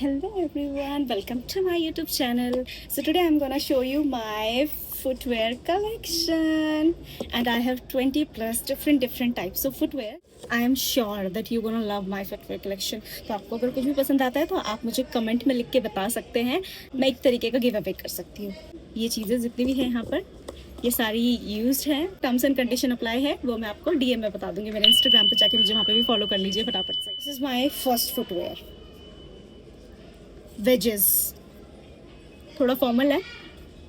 Hello everyone, welcome to my YouTube channel. So today I'm gonna show you my footwear collection and I have 20 plus different types of footwear. I am sure that you're gonna love my footwear collection. तो आपको अगर कुछ भी पसंद आता है तो आप मुझे कमेंट में लिख के बता सकते हैं. मैं एक तरीके का गिव अवे कर सकती हूँ. ये चीज़ें जितनी भी हैं यहाँ पर ये सारी यूज्ड हैं. टर्म्स एंड कंडीशन अप्लाई है, वो मैं आपको DM में बता दूंगी. मेरे इंस्टाग्राम पे जाके मुझे वहाँ पे भी फॉलो कर लीजिए फटाफट से. This is my first footwear. Wages थोड़ा फॉर्मल है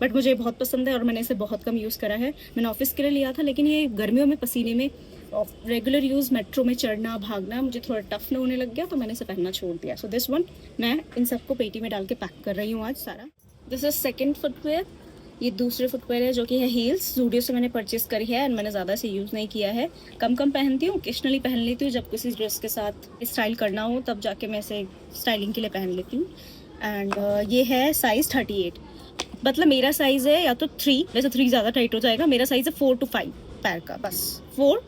बट मुझे बहुत पसंद है और मैंने इसे बहुत कम यूज़ करा है. मैंने ऑफिस के लिए लिया था लेकिन ये गर्मियों में पसीने में रेगुलर यूज़ मेट्रो में चढ़ना भागना मुझे थोड़ा टफ न होने लग गया तो मैंने इसे पहनना छोड़ दिया. सो दिस वन मैं इन सबको पेटी में डाल के पैक कर रही हूँ आज सारा. This is second footwear. ये दूसरे फुटवेयर है जो कि है हील्स. जूडियो से मैंने परचेज़ करी है एंड मैंने ज़्यादा इसे यूज़ नहीं किया है. कम पहनती हूँ, ओकेजनली पहन लेती हूँ. जब किसी ड्रेस के साथ स्टाइल करना हो तब जाके मैं इसे स्टाइलिंग के लिए पहन लेती हूँ. एंड ये है साइज़ 38. मतलब मेरा साइज़ है या तो 3, वैसे 3 ज़्यादा टाइट हो जाएगा. मेरा साइज़ है 4 to 5 पैर का, बस 4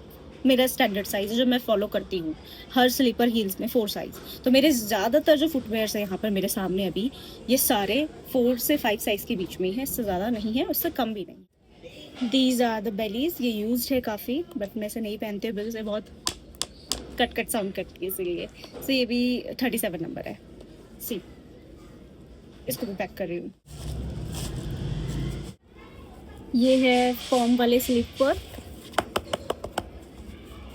मेरा स्टैंडर्ड साइज़ है जो मैं फॉलो करती हूँ हर स्लीपर हील्स में 4 साइज़. तो मेरे ज़्यादातर जो फुटवेयर्स है यहाँ पर मेरे सामने अभी ये सारे 4 से 5 साइज़ के बीच में हैं. इससे ज़्यादा नहीं है, उससे कम भी नहीं. These are the bellies. ये यूज्ड है काफ़ी बट मैं इसे नहीं पहनती हूँ बिकॉज ये बहुत कट साउंड करती है इसीलिए. सो ये भी 37 नंबर है. सी इसको भी पैक कर रही हूँ. ये है फॉर्म वाले स्लीपर.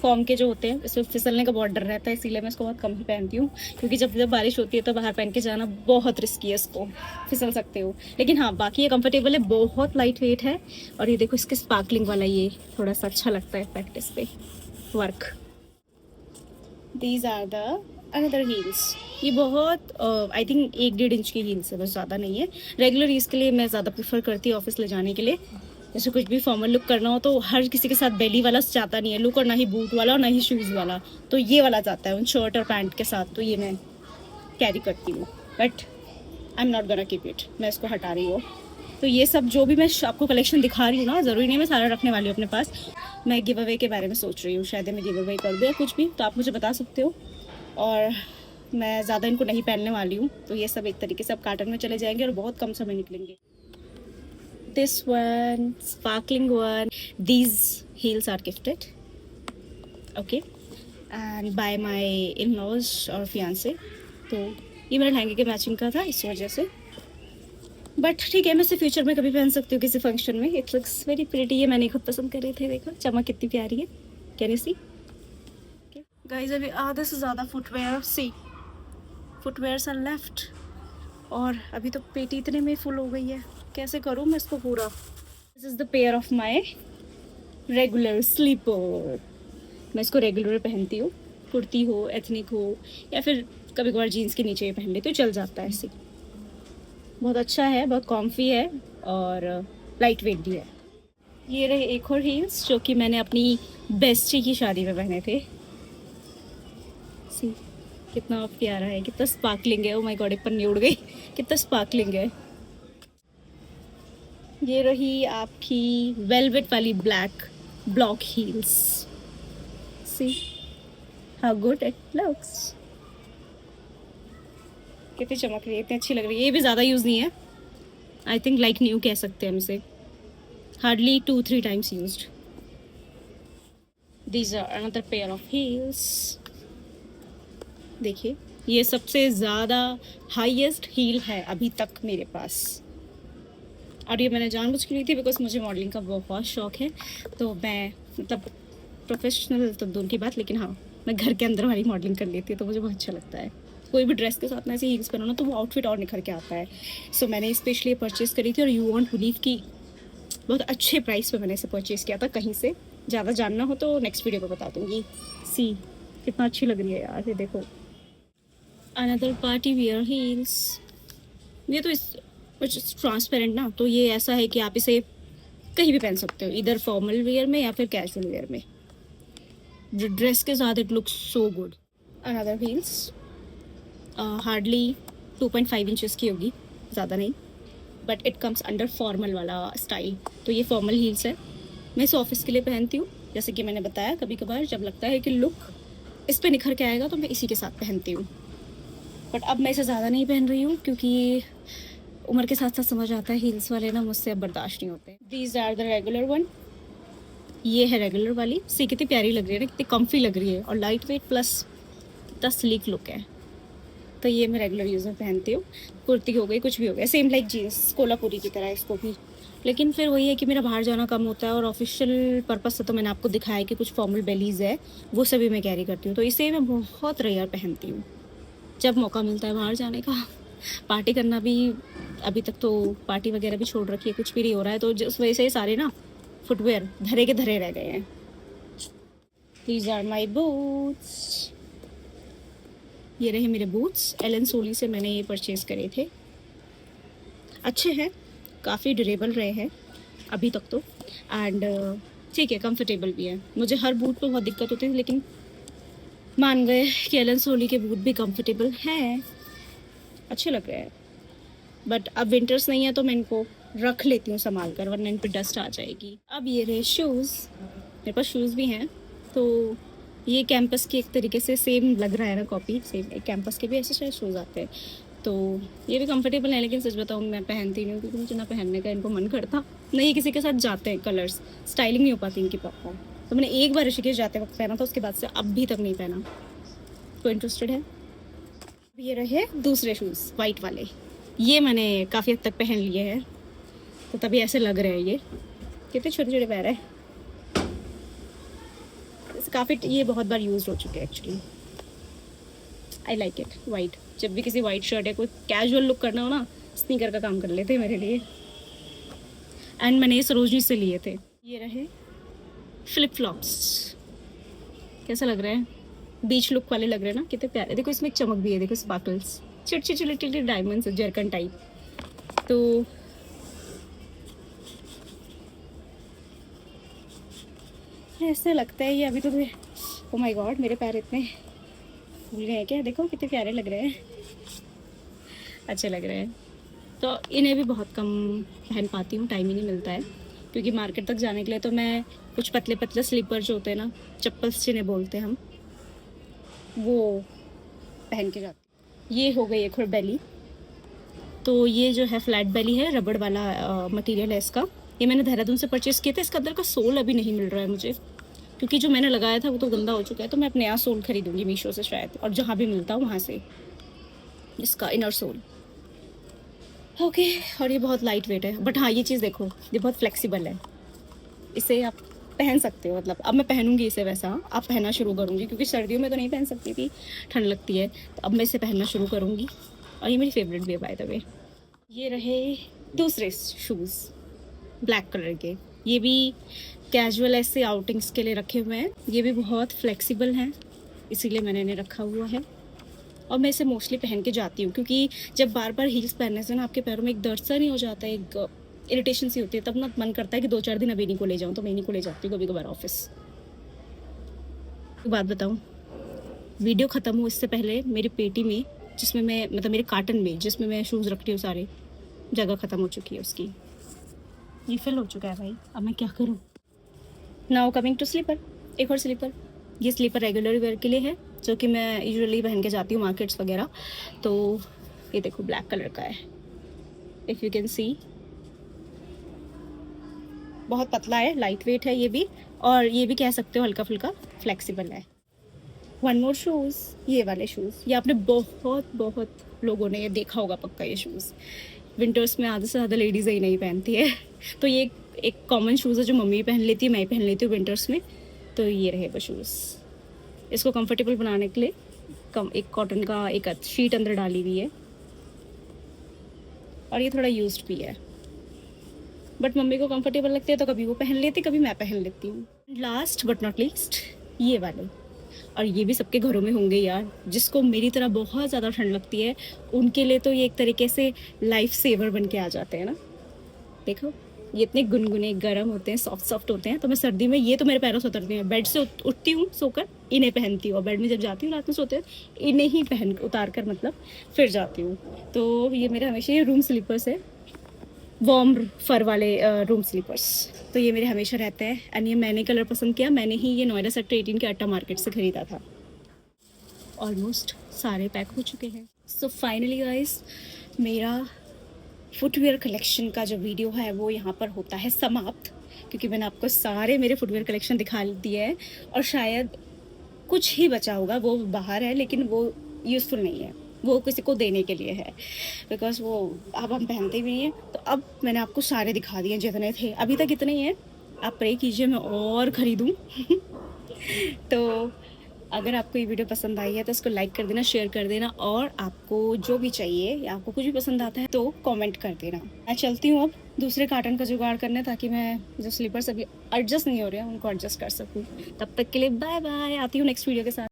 फॉर्म के जो होते हैं इसमें फिसलने का बहुत डर रहता है इसीलिए मैं इसको बहुत कम ही पहनती हूँ क्योंकि जब बारिश होती है तो बाहर पहन के जाना बहुत रिस्की है. इसको फिसल सकते हो लेकिन हाँ बाकी ये कंफर्टेबल है, बहुत लाइट वेट है. और ये देखो इसके स्पार्कलिंग वाला ये थोड़ा सा अच्छा लगता है इफेक्ट इस पे work. These are the another heels. ये बहुत आई थिंक 1-1.5 इंच की हील्स है, बस ज़्यादा नहीं है. रेगुलर यूज़ के लिए मैं ज़्यादा प्रेफर करती हूँ ऑफिस ले जाने के लिए. जैसे कुछ भी फॉर्मल लुक करना हो तो हर किसी के साथ बेली वाला जाता नहीं है लुक, और ना ही बूट वाला और ना ही शूज़ वाला. तो ये वाला जाता है उन शर्ट और पैंट के साथ. तो ये मैं कैरी करती हूँ but I am not gonna keep it. मैं इसको हटा रही हूँ. तो ये सब जो भी मैं आपको कलेक्शन दिखा रही हूँ ना, ज़रूरी नहीं मैं सारा रखने वाली हूँ अपने पास. मैं गिव अवे के बारे में सोच रही हूँ, शायद मैं गिव अवे कर दूँ या कुछ भी, तो आप मुझे बता सकते हो. और मैं ज़्यादा इनको नहीं पहनने वाली हूँ तो ये सब एक तरीके से अब कार्टन में चले जाएंगे और बहुत कम समय निकलेंगे. This one, sparkling one. These heels are gifted, okay, and by my in-laws और fiance. तो ये मेरे लहंगे के मैचिंग का था इस वजह से. बट ठीक है, मैं इसे फ्यूचर में कभी पहन सकती हूँ किसी फंक्शन में. It looks very pretty. ये मैंने खुद पसंद करे थे. देखो चमक कितनी प्यारी है. Can you see guys? अभी आधे से ज़्यादा फुटवेयर सी फुटवेयर्स आर लेफ्ट और अभी तो पेटी इतने में फुल हो गई है. कैसे करूँ मैं इसको पूरा? This is the pair of my regular slipper. मैं इसको रेगुलर पहनती हूँ, कुर्ती हो, एथनिक हो या फिर कभी कभार जीन्स के नीचे पहन लेती हूँ, चल जाता है ऐसे. बहुत अच्छा है, बहुत कॉम्फी है और लाइट वेट भी है. ये रहे एक और हील्स जो कि मैंने अपनी बेस्टी की शादी में पहने थे. सी कितना प्यारा है, कितना स्पार्कलिंग है. ओ माय गॉड, एक पन्नी उड़ गई. कितना स्पार्कलिंग है. ये रही आपकी वेलवेट वाली black block heels. See how good it looks. कितनी चमक रही है, इतनी अच्छी लग रही है. ये भी ज़्यादा यूज़ नहीं है. आई थिंक लाइक न्यू कह सकते हैं हम इसे. Hardly 2-3 times used. These are another pair of heels. देखिए ये सबसे ज़्यादा हाईएस्ट हील है अभी तक मेरे पास. और ये मैंने जानबूझ के ली थी बिकॉज मुझे मॉडलिंग का बहुत शौक है. तो मैं मतलब प्रोफेशनल तो दूर की बात, लेकिन हाँ मैं घर के अंदर वाली मॉडलिंग कर लेती हूँ तो मुझे बहुत अच्छा लगता है. कोई भी ड्रेस के साथ में ऐसे हील्स पहनो ना तो वो आउटफिट और निखर के आता है. सो मैंने स्पेशली परचेज़ करी थी और यू वॉन्ट बिलीव की बहुत अच्छे प्राइस पे मैंने इसे परचेज़ किया था कहीं से. ज़्यादा जानना हो तो नेक्स्ट वीडियो पर बता दूँगी. सी कितना अच्छी लग रही है यार. ये देखो अनदर पार्टी वियर हील्स. ये तो इस ट्रांसपेरेंट ना, तो ये ऐसा है कि आप इसे कहीं भी पहन सकते हो, इधर फॉर्मल वेयर में या फिर कैजुअल वेयर में. ड्रेस के साथ it looks so good. Another heels hardly 2.5 inches की होगी, ज़्यादा नहीं, but it comes under formal वाला स्टाइल. तो ये फॉर्मल हील्स है. मैं इसे ऑफिस के लिए पहनती हूँ. जैसे कि मैंने बताया कभी कभार जब लगता है कि लुक इस पर निखर के आएगा तो मैं इसी के साथ पहनती हूँ. बट अब मैं इसे ज़्यादा नहीं पहन रही हूँ क्योंकि उम्र के साथ साथ समझ आता है हील्स वाले ना मुझसे अब बर्दाश्त नहीं होते। These are the regular one. ये है रेगुलर वाली। सी कितनी प्यारी लग रही है ना, कितनी कम्फी लग रही है और लाइट वेट प्लस कितना स्लीक लुक है। तो ये मैं रेगुलर यूज़ में पहनती हूँ। कुर्ती हो गई, कुछ भी हो गया, सेम लाइक जीन्स कोल्हापुरी की तरह इसको भी। लेकिन फिर वही है कि मेरा बाहर जाना कम होता है और ऑफिशियल पर्पस से तो मैंने आपको दिखाया कि कुछ फॉर्मल बेलीज़ है, वो सभी मैं कैरी करती हूँ। तो इसे मैं बहुत रेयर पहनती हूँ जब मौका मिलता है बाहर जाने का। पार्टी करना भी, अभी तक तो पार्टी वगैरह भी छोड़ रखी है, कुछ भी नहीं हो रहा है, तो उस वजह से सारे ना फुटवेयर धरे के धरे रह गए हैं। These are my boots. ये रहे मेरे बूट्स। एलन सोली से मैंने ये परचेज़ करे थे। अच्छे हैं, काफ़ी ड्यूरेबल रहे हैं अभी तक तो। एंड ठीक है, कंफर्टेबल भी है। मुझे हर बूट पे बहुत दिक्कत होती थी, लेकिन मान गए कि एलन सोली के बूट भी कंफर्टेबल हैं, अच्छे लग रहे हैं। बट अब विंटर्स नहीं है तो मैं इनको रख लेती हूँ संभाल कर, वरना इन पर डस्ट आ जाएगी। अब ये रहे शूज़। मेरे पास शूज़ भी हैं। तो ये कैंपस की एक तरीके से सेम लग रहा है ना, कॉपी सेम। एक कैंपस के भी ऐसे शायद शूज़ आते हैं, तो ये भी कंफर्टेबल है। लेकिन सच बताऊँ मैं पहनती नहीं हूँ क्योंकि मुझे ना पहनने का इनको मन करता नहीं। किसी के साथ जाते हैं कलर्स, स्टाइलिंग नहीं हो पाती इनकी प्रॉपर। तो मैंने एक बार ऋषिकेश जाते वक्त पहना था, उसके बाद से अभी तक नहीं पहना। तो इंटरेस्टेड है। ये रहे दूसरे शूज़ वाइट वाले। ये मैंने काफ़ी हद तक पहन लिए हैं, तो तभी ऐसे लग रहे हैं। ये कितने छोटे छोटे पैर है, काफ़ी ये बहुत बार यूज़ हो चुके हैं actually. I like it white. जब भी किसी वाइट शर्ट है, कोई कैजुअल लुक करना हो ना, स्नीकर का काम कर लेते हैं मेरे लिए। एंड मैंने ये सरोजनी से लिए थे। ये रहे फ्लिप फ्लॉप्स। कैसा लग रहा है? बीच लुक वाले लग रहे हैं ना, कितने प्यारे। देखो इसमें एक चमक भी है, देखो स्पार्कल्स, छोटे छोटे छोटे डायमंड्स, जरकन टाइप। तो ऐसे लगता है ये अभी तो ओ माय गॉड, मेरे पैर इतने भूल गए हैं क्या? देखो कितने प्यारे लग रहे हैं, अच्छे लग रहे हैं। तो इन्हें भी बहुत कम पहन पाती हूँ, टाइम ही नहीं मिलता है। क्योंकि मार्केट तक जाने के लिए तो मैं कुछ पतले पतले स्लीपर जो होते हैं ना, चप्पल्स जिन्हें बोलते हैं हम, वो पहन के जाती हूँ। ये हो गई एक और बेली। तो ये जो है फ्लैट बेली है, रबड़ वाला मटेरियल है इसका। ये मैंने देहरादून से परचेज़ किया था। इसका अंदर का सोल अभी नहीं मिल रहा है मुझे, क्योंकि जो मैंने लगाया था वो तो गंदा हो चुका है। तो मैं अपने यहाँ सोल खरीदूंगी मीशो से शायद, और जहाँ भी मिलता हूँ वहाँ से इसका इनर सोल। ओके। और ये बहुत लाइट वेट है, बट हाँ ये चीज़ देखो, ये बहुत फ्लेक्सिबल है। इसे आप पहन सकते हो, मतलब अब मैं पहनूंगी इसे वैसा, अब पहनना शुरू करूँगी क्योंकि सर्दियों में तो नहीं पहन सकती थी, ठंड लगती है। तो अब मैं इसे पहनना शुरू करूँगी, और ये मेरी फेवरेट भी है बाय द वे। ये रहे दूसरे शूज़ ब्लैक कलर के। ये भी कैजुअल ऐसे आउटिंग्स के लिए रखे हुए हैं। ये भी बहुत फ्लेक्सिबल हैं, इसीलिए मैंने इन्हें रखा हुआ है। और मैं इसे मोस्टली पहन के जाती हूँ, क्योंकि जब बार बार हील्स पहनने से ना आपके पैरों में एक दर्द सा नहीं हो जाता है, एक इरिटेशन सी होती है, तब ना मन करता है कि 2-4 दिन अभी इन्हीं को ले जाऊँ। तो मैं इन्हीं को ले जाती हूँ कभी कभार ऑफिस। एक बात बताऊँ, वीडियो ख़त्म हो इससे पहले मेरी पेटी में, जिसमें मैं मतलब मेरे कार्टन में जिसमें मैं शूज़ रखती हूँ, सारे जगह ख़त्म हो चुकी है उसकी। ये फिल हो चुका है भाई, अब मैं क्या करूँ। Now coming to sleeper. एक और स्लीपर। ये स्लीपर रेगुलर वेयर के लिए है, जो कि मैं यूजुअली पहन के जाती हूँ मार्केट्स वगैरह। तो ये देखो ब्लैक कलर का है, इफ़ यू कैन सी। बहुत पतला है, लाइट वेट है ये भी, और ये भी कह सकते हो हल्का फुल्का फ्लेक्सिबल है। वन मोर शूज़, ये वाले शूज़। ये आपने बहुत बहुत लोगों ने ये देखा होगा पक्का। ये शूज़ विंटर्स में आधे से ज़्यादा लेडीज़ ही नहीं पहनती है। तो ये एक कॉमन शूज़ है जो मम्मी पहन लेती है, मैं पहन लेती हूँ विंटर्स में। तो ये रहे वो शूज़। इसको कंफर्टेबल बनाने के लिए एक कॉटन का एक शीट अंदर डाली हुई है, और ये थोड़ा यूज्ड भी है। बट मम्मी को कंफर्टेबल लगते हैं तो कभी वो पहन लेती, कभी मैं पहन लेती हूँ। लास्ट बट नॉट लीस्ट, ये वाले। और ये भी सबके घरों में होंगे यार, जिसको मेरी तरह बहुत ज़्यादा ठंड लगती है, उनके लिए तो ये एक तरीके से लाइफ सेवर बन के आ जाते हैं ना। देखो ये इतने गुनगुने गर्म होते हैं, सॉफ्ट सॉफ्ट होते हैं। तो मैं सर्दी में ये तो मेरे पैरों से उतरते हैं, बेड से उठती हूँ सोकर इन्हें पहनती हूँ, और बेड में जब जाती हूँ रात में सोते हैं इन्हें ही पहन उतार कर मतलब फिर जाती हूँ। तो ये मेरे हमेशा ये रूम स्लीपर्स है, वार्म फर वाले रूम स्लीपर्स। तो ये मेरे हमेशा रहते हैं। एंड ये मैंने कलर पसंद किया, मैंने ही ये नोएडा सेक्टर 18 के अट्टा मार्केट से ख़रीदा था। ऑलमोस्ट सारे पैक हो चुके हैं। सो फाइनली गाइस, मेरा फुटवियर कलेक्शन का जो वीडियो है वो यहाँ पर होता है समाप्त, क्योंकि मैंने आपको सारे मेरे फुटवियर कलेक्शन दिखा दिए हैं और शायद कुछ ही बचा होगा, वो बाहर है लेकिन वो यूज़फुल नहीं है, वो किसी को देने के लिए है, बिकॉज़ वो अब हम पहनते भी नहीं हैं। तो अब मैंने आपको सारे दिखा दिए जितने थे, अभी तक इतने ही हैं। आप प्रे कीजिए मैं और ख़रीदूँ। तो अगर आपको ये वीडियो पसंद आई है तो इसको लाइक कर देना, शेयर कर देना, और आपको जो भी चाहिए या आपको कुछ भी पसंद आता है तो कमेंट कर देना। मैं चलती हूँ अब दूसरे कार्टन का जुगाड़ करने, ताकि मैं जो स्लीपर्स अभी एडजस्ट नहीं हो रहे हैं उनको एडजस्ट कर सकूँ। तब तक के लिए बाय बाय, आती हूँ नेक्स्ट वीडियो के साथ।